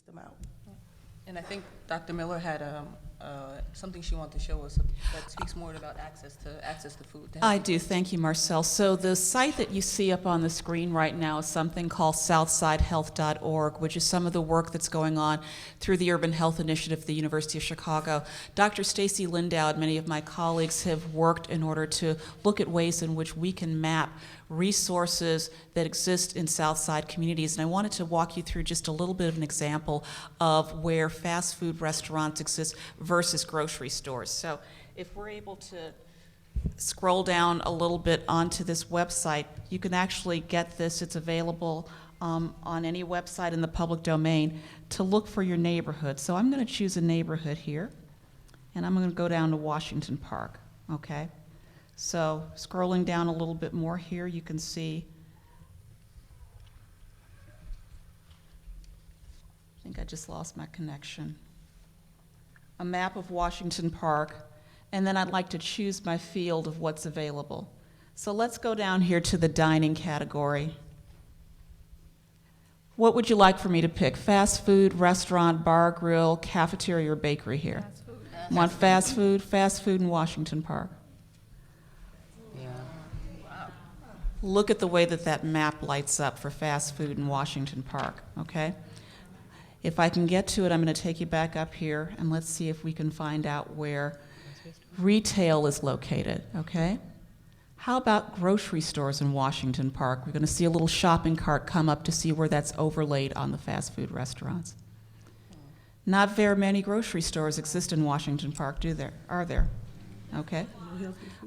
them out. And I think Dr. Miller had something she wanted to show us that speaks more about access to food. I do, thank you, Marcel. So the site that you see up on the screen right now is something called southsidehealth.org, which is some of the work that's going on through the Urban Health Initiative at the University of Chicago. Dr. Stacy Lindau and many of my colleagues have worked in order to look at ways in which we can map resources that exist in Southside communities. And I wanted to walk you through just a little bit of an example of where fast food restaurants exist versus grocery stores. So if we're able to scroll down a little bit onto this website, you can actually get this. It's available on any website in the public domain to look for your neighborhood. So I'm going to choose a neighborhood here, and I'm going to go down to Washington Park, okay? So scrolling down a little bit more here, you can see, I think I just lost my connection, a map of Washington Park, and then I'd like to choose my field of what's available. So let's go down here to the dining category. What would you like for me to pick? Fast food, restaurant, bar, grill, cafeteria, or bakery here? Fast food. Want fast food? Fast food in Washington Park. Look at the way that that map lights up for fast food in Washington Park, okay? If I can get to it, I'm going to take you back up here, and let's see if we can find out where retail is located, okay? How about grocery stores in Washington Park? We're going to see a little shopping cart come up to see where that's overlaid on the fast food restaurants. Not very many grocery stores exist in Washington Park, do there? Are there? Okay.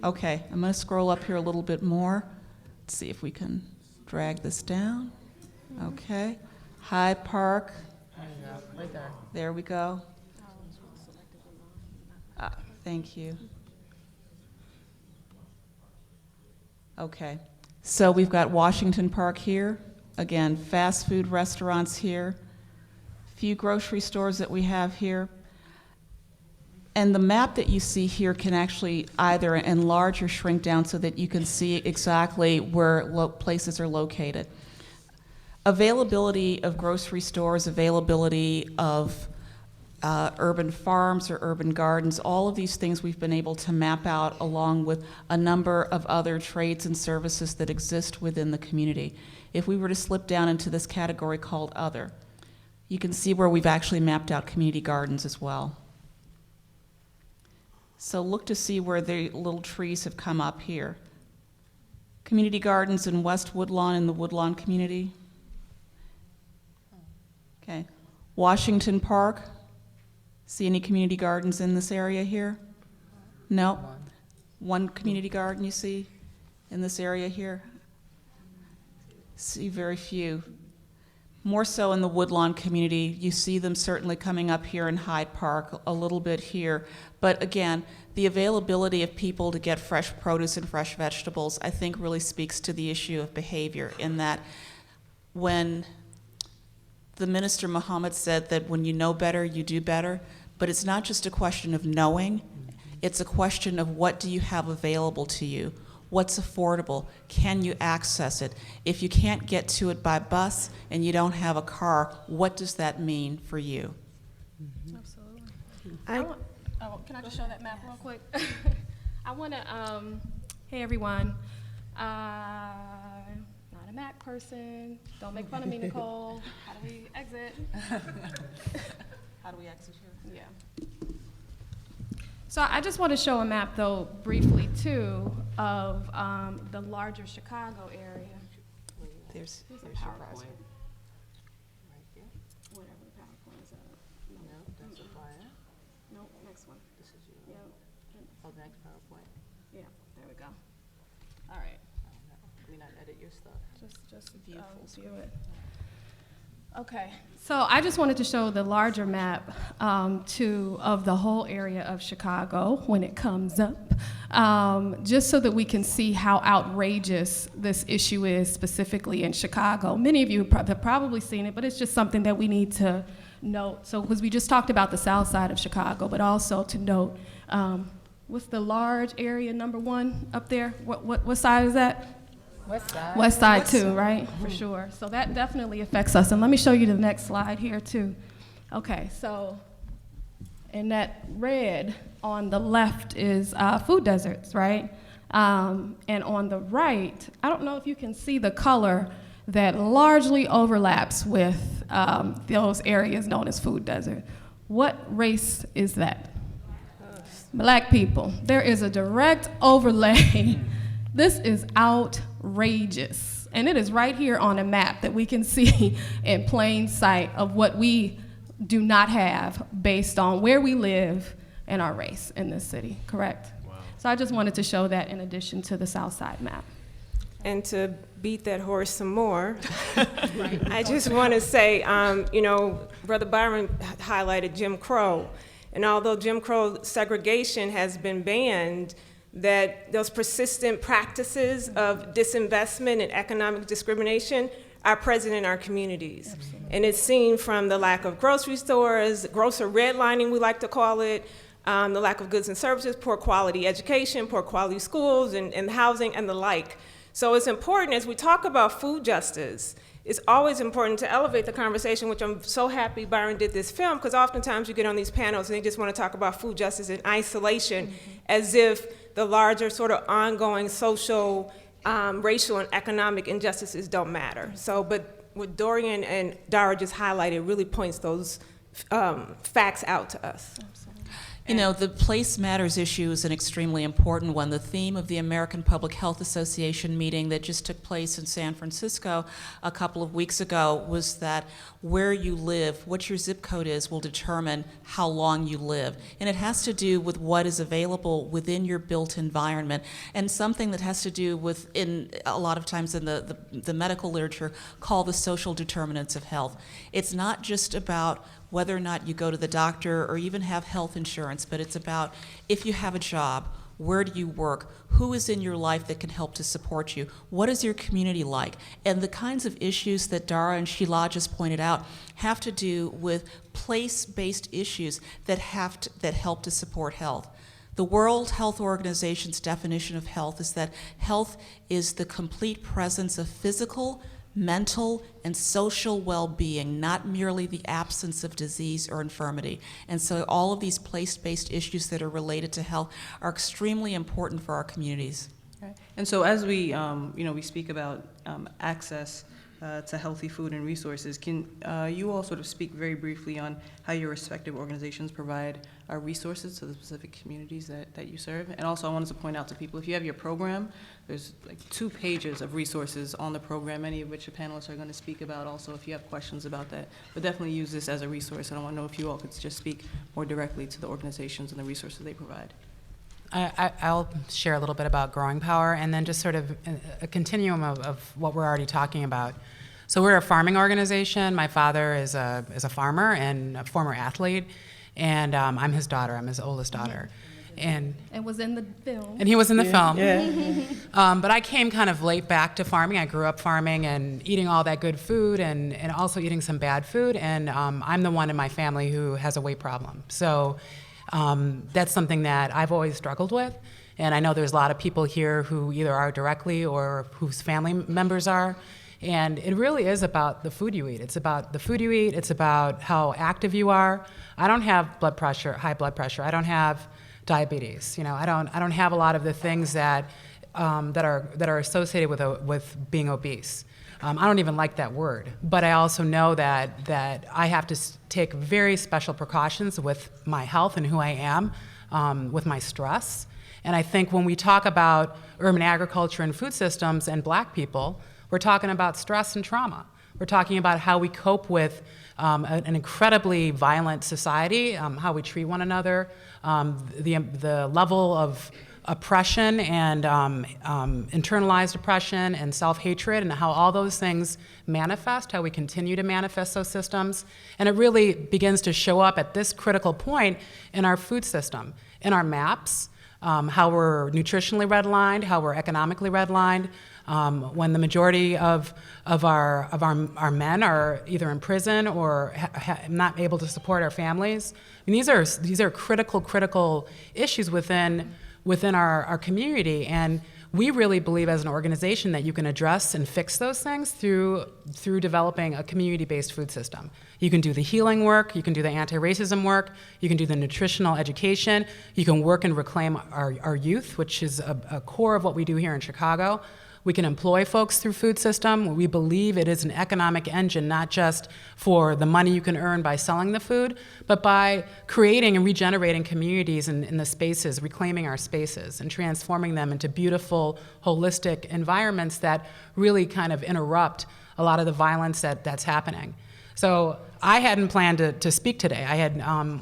Okay, I'm going to scroll up here a little bit more. Let's see if we can drag this down. Okay. Hyde Park. Right there. There we go. Thank you. Okay. So we've got Washington Park here. Again, fast food restaurants here. Few grocery stores that we have here. And the map that you see here can actually either enlarge or shrink down so that you can see exactly where places are located. Availability of grocery stores, availability of urban farms or urban gardens, all of these things we've been able to map out along with a number of other trades and services that exist within the community. If we were to slip down into this category called Other, you can see where we've actually mapped out community gardens as well. So look to see where the little trees have come up here. Community gardens in West Woodlawn in the Woodlawn community. Okay. Washington Park. See any community gardens in this area here? No? One community garden you see in this area here? See very few. More so in the Woodlawn community. You see them certainly coming up here in Hyde Park, a little bit here. But again, the availability of people to get fresh produce and fresh vegetables, I think really speaks to the issue of behavior, in that when the minister Muhammad said that when you know better, you do better, but it's not just a question of knowing, it's a question of what do you have available to you? What's affordable? Can you access it? If you can't get to it by bus and you don't have a car, what does that mean for you? Absolutely. Can I just show that map real quick? I want to, hey everyone, not a map person. Don't make fun of me, Nicole. How do we exit? How do we exit here? Yeah. So I just want to show a map, though, briefly, too, of the larger Chicago area. There's Here's a your PowerPoint. present. Right here. Whatever the PowerPoint is. No, that's a flyer. No, next one. This is you. Yeah. Oh, the next PowerPoint. Yeah, there we go. All right. Oh, no. Can we not edit your stuff? Just View full view it. Okay, so I just wanted to show the larger map of the whole area of Chicago when it comes up, just so that we can see how outrageous this issue is specifically in Chicago. Many of you have probably seen it, but it's just something that we need to note. So, because we just talked about the south side of Chicago, but also to note, what's the large area number one up there? What side is that? West Side. West Side too, right? For sure. So that definitely affects us. And let me show you the next slide here too. Okay, so in that red on the left is food deserts, right? And on the right, I don't know if you can see the color that largely overlaps with those areas known as food desert. What race is that? Black people. There is a direct overlay. This is outrageous. And it is right here on a map that we can see in plain sight of what we do not have based on where we live and our race in this city, correct? Wow. So I just wanted to show that in addition to the South Side map. And to beat that horse some more, I just want to say, you know, Brother Byron highlighted Jim Crow. And although Jim Crow segregation has been banned, that those persistent practices of disinvestment and economic discrimination are present in our communities. Absolutely. And it's seen from the lack of grocery stores, grocer redlining, we like to call it, the lack of goods and services, poor quality education, poor quality schools, and housing, and the like. So it's important as we talk about food justice, it's always important to elevate the conversation, which I'm so happy Byron did this film, because oftentimes you get on these panels and they just want to talk about food justice in isolation, as if the larger sort of ongoing social, racial, and economic injustices don't matter. So, but what Dorian and Dara just highlighted really points those facts out to us. You know, the place matters issue is an extremely important one. The theme of the American Public Health Association meeting that just took place in San Francisco a couple of weeks ago was that where you live, what your zip code is, will determine how long you live. And it has to do with what is available within your built environment, and something that has to do with, in a lot of times in the medical literature, called the social determinants of health. It's not just about whether or not you go to the doctor or even have health insurance, but it's about if you have a job, where do you work, who is in your life that can help to support you, what is your community like? And the kinds of issues that Dara and Sheila just pointed out have to do with place-based issues that help to support health. The World Health Organization's definition of health is that health is the complete presence of physical, mental, and social well-being, not merely the absence of disease or infirmity. And so all of these place-based issues that are related to health are extremely important for our communities. Right. And so as we, we speak about access to healthy food and resources, can you all sort of speak very briefly on how your respective organizations provide resources to the specific communities that you serve? And also I wanted to point out to people, if you have your program, there's like 2 pages of resources on the program, many of which the panelists are going to speak about also if you have questions about that. But definitely use this as a resource, and I want to know if you all could just speak more directly to the organizations and the resources they provide. I'll share a little bit about Growing Power, and then just sort of a continuum of what we're already talking about. So we're a farming organization. My father is a farmer and a former athlete, and I'm his daughter. I'm his oldest daughter. And was in the film. And he was in the film. Yeah. But I came kind of late back to farming. I grew up farming and eating all that good food and also eating some bad food, and I'm the one in my family who has a weight problem. So that's something that I've always struggled with, and I know there's a lot of people here who either are directly or whose family members are, and it really is about the food you eat. It's about the food you eat. It's about how active you are. I don't have blood pressure, high blood pressure. I don't have diabetes. You know, I don't have a lot of the things that are associated with being obese. I don't even like that word, but I also know that I have to take very special precautions with my health and who I am, with my stress. And I think when we talk about urban agriculture and food systems and Black people, we're talking about stress and trauma. We're talking about how we cope with an incredibly violent society, how we treat one another, the level of oppression and internalized oppression and self-hatred, and how all those things manifest, how we continue to manifest those systems. And it really begins to show up at this critical point in our food system, in our maps, how we're nutritionally redlined, how we're economically redlined, when the majority of our men are either in prison or not able to support our families. I mean, these are critical issues within our community, and we really believe as an organization that you can address and fix those things through developing a community-based food system. You can do the healing work, you can do the anti-racism work, you can do the nutritional education, you can work and reclaim our youth, which is a core of what we do here in Chicago. We can employ folks through food system. We believe it is an economic engine, not just for the money you can earn by selling the food, but by creating and regenerating communities in the spaces, reclaiming our spaces, and transforming them into beautiful, holistic environments that really kind of interrupt a lot of the violence that's happening. So I hadn't planned to speak today. I had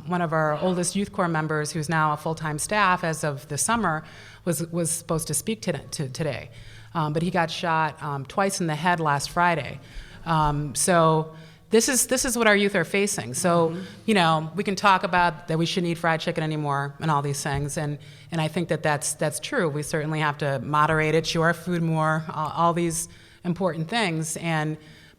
one of our oldest youth corps members, who's now a full-time staff as of the summer, was supposed to speak today. But he got shot twice in the head last Friday. So this is what our youth are facing. So, you know, we can talk about that we shouldn't eat fried chicken anymore and all these things, and I think that's true. We certainly have to moderate it, chew our food more, all these important things.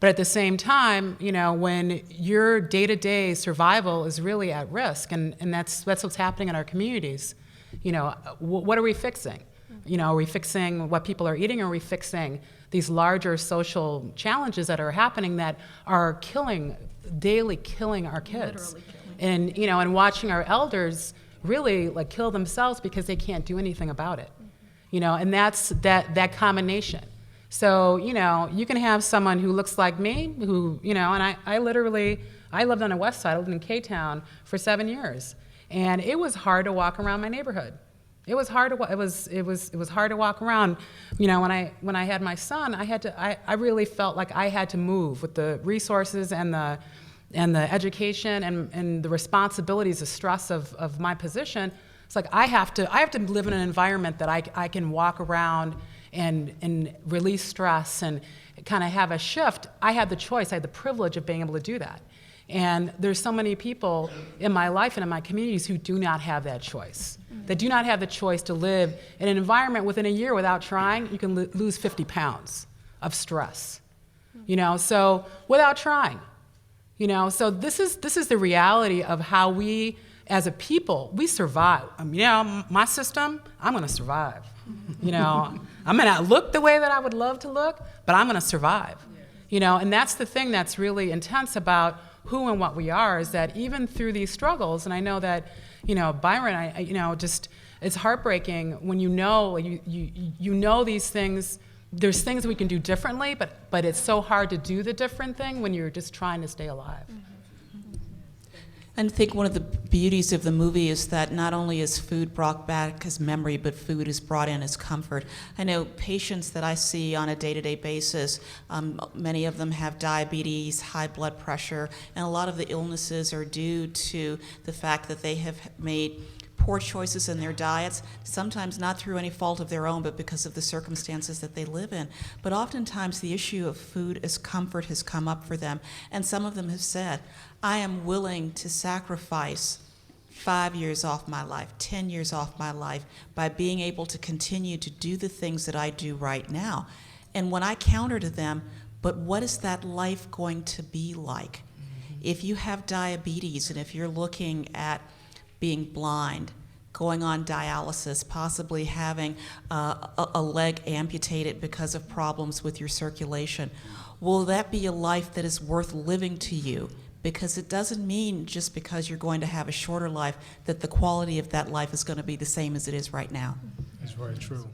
But at the same time, you know, when your day-to-day survival is really at risk, and that's what's happening in our communities, you know, what are we fixing? You know, are we fixing what people are eating, or are we fixing these larger social challenges that are happening that are daily killing our kids? Literally killing. And, you know, and watching our elders really like kill themselves because they can't do anything about it. You know, and that's that combination. So, you know, you can have someone who looks like me, who, you know, and I lived on the west side, I lived in K-Town for 7 years. And it was hard to walk around my neighborhood. It was hard to hard to walk around. You know, when I had my son, I really felt like I had to move with the resources and the education and the responsibilities, the stress of my position. It's like I have to live in an environment that I can walk around and release stress and kind of have a shift. I had the choice, I had the privilege of being able to do that. And there's so many people in my life and in my communities who do not have that choice. That do not have the choice to live in an environment within a year without trying, you can lose 50 pounds of stress. You know, so without trying. You know, so this is the reality of how we, as a people, we survive. You know, my system, I'm gonna survive. You know, I may not look the way that I would love to look, but I'm gonna survive. You know, and that's the thing that's really intense about who and what we are, is that even through these struggles, and I know that, you know, Byron, you know, just, it's heartbreaking when you know these things, there's things we can do differently, but it's so hard to do the different thing when you're just trying to stay alive. And I think one of the beauties of the movie is that not only is food brought back as memory, but food is brought in as comfort. I know patients that I see on a day-to-day basis, many of them have diabetes, high blood pressure, and a lot of the illnesses are due to the fact that they have made poor choices in their diets, sometimes not through any fault of their own, but because of the circumstances that they live in. But oftentimes the issue of food as comfort has come up for them, and some of them have said, I am willing to sacrifice 5 years off my life, 10 years off my life, by being able to continue to do the things that I do right now. And when I counter to them, but what is that life going to be like? If you have diabetes, and if you're looking at being blind, going on dialysis, possibly having a leg amputated because of problems with your circulation, will that be a life that is worth living to you? Because it doesn't mean just because you're going to have a shorter life that the quality of that life is going to be the same as it is right now. That's very true.